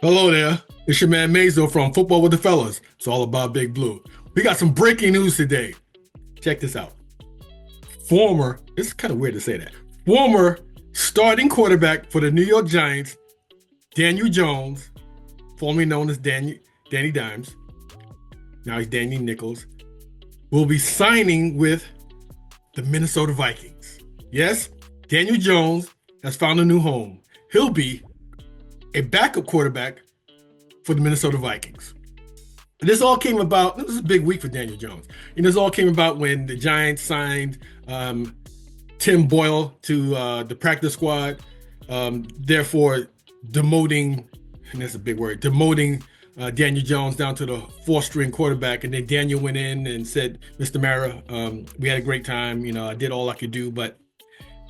Hello there. It's your man Mayzo from Football with the Fellas. It's all about Big Blue. We got some breaking news today. Check this out. It's kind of weird to say that. Former starting quarterback for the New York Giants, Daniel Jones, formerly known as Danny Dimes, now he's Danny Nichols, will be signing with the Minnesota Vikings. Yes, Daniel Jones has found a new home. He'll be a backup quarterback for the Minnesota Vikings. This all came about. This was a big week for Daniel Jones. And this all came about when the Giants signed Tim Boyle to the practice squad, therefore demoting, and that's a big word, demoting Daniel Jones down to the fourth-string quarterback. And then Daniel went in and said, "Mr. Mara, we had a great time. You know, I did all I could do, but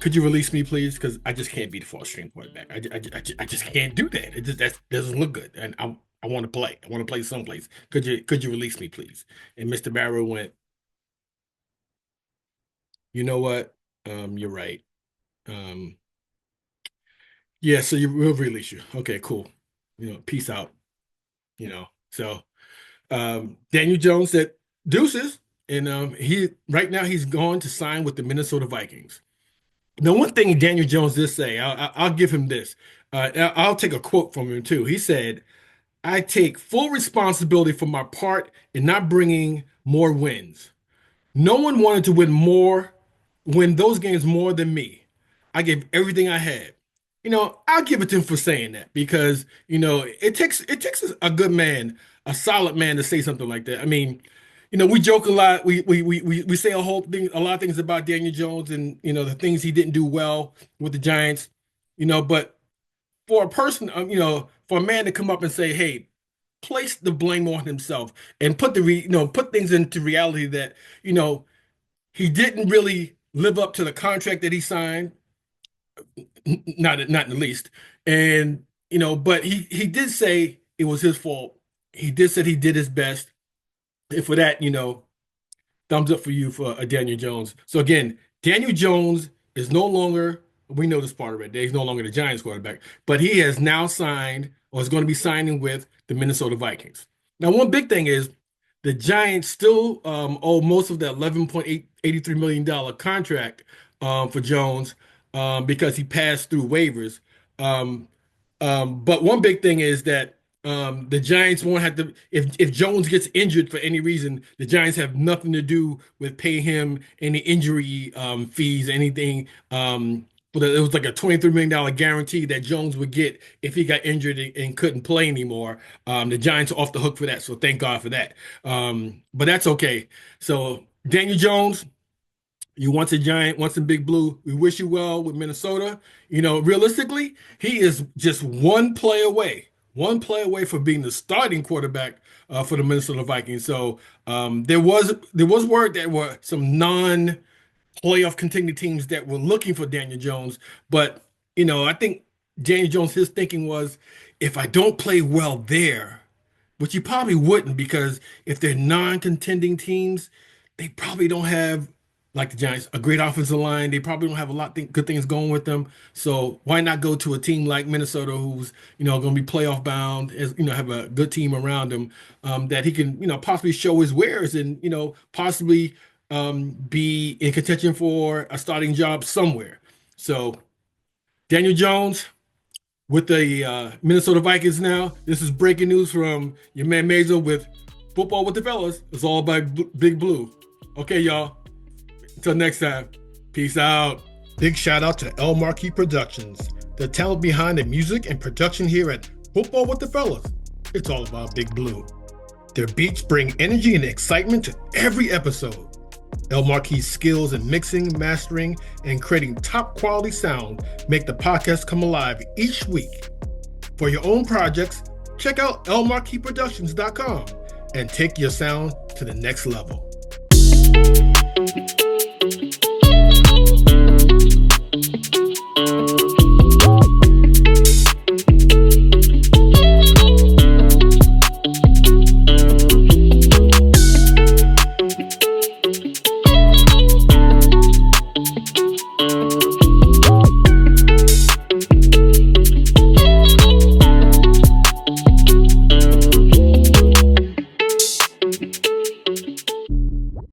could you release me, please? Because I just can't be the fourth-string quarterback. I just can't do that. That doesn't look good. And I want to play. I want to play someplace. Could you release me, please?" And Mr. Barrow went, "You know what? You're right. Um, yeah, so we'll release you. Okay, cool. You know, peace out. You know." So Daniel Jones said deuces, and he right now he's going to sign with the Minnesota Vikings. Now, one thing Daniel Jones did say, I'll give him this. I'll take a quote from him too. He said, "I take full responsibility for my part in not bringing more wins. No one wanted to win those games more than me. I gave everything I had." I'll give it to him for saying that because, it takes a good man, a solid man to say something like that. I mean, we joke a lot. We say a lot of things about Daniel Jones and, the things he didn't do well with the Giants, but for a person, for a man to come up and say, "Hey, place the blame on himself and put things into reality that, he didn't really live up to the contract that he signed, not in the least." And, but he did say it was his fault. He did say he did his best. And for that, thumbs up for you for Daniel Jones. So again, Daniel Jones is no longer, we know this part already, he's no longer the Giants quarterback, but he has now signed or is going to be signing with the Minnesota Vikings. Now, one big thing is the Giants still owe most of the $11.83 million contract for Jones because he passed through waivers. Um, but one big thing is that the Giants won't have to, if Jones gets injured for any reason, the Giants have nothing to do with paying him any injury fees, anything. It was like a $23 million guarantee that Jones would get if he got injured and couldn't play anymore. The Giants are off the hook for that, so thank God for that. But that's okay. So Daniel Jones, you once a Giant, once a Big Blue. We wish you well with Minnesota. Realistically, he is just one play away from being the starting quarterback for the Minnesota Vikings. So there was word that were some non-playoff contending teams that were looking for Daniel Jones, but I think Daniel Jones, his thinking was, if I don't play well there, which you probably wouldn't, because if they're non-contending teams, they probably don't have, like the Giants, a great offensive line. They probably don't have a lot of good things going with them. So why not go to a team like Minnesota, who's going to be playoff bound, as have a good team around him, that he can possibly show his wares and possibly be in contention for a starting job somewhere. So Daniel Jones with the Minnesota Vikings now. This is breaking news from your man Mayzo with Football with the Fellas. It's all about Big Blue. Okay, y'all. Until next time, peace out. Big shout out to El Marquis Productions, the talent behind the music and production here at Football with the Fellas. It's all about Big Blue. Their beats bring energy and excitement to every episode. El Marquis' skills in mixing, mastering, and creating top quality sound make the podcast come alive each week. For your own projects, check out lmarquisproductions.com and take your sound to the next level.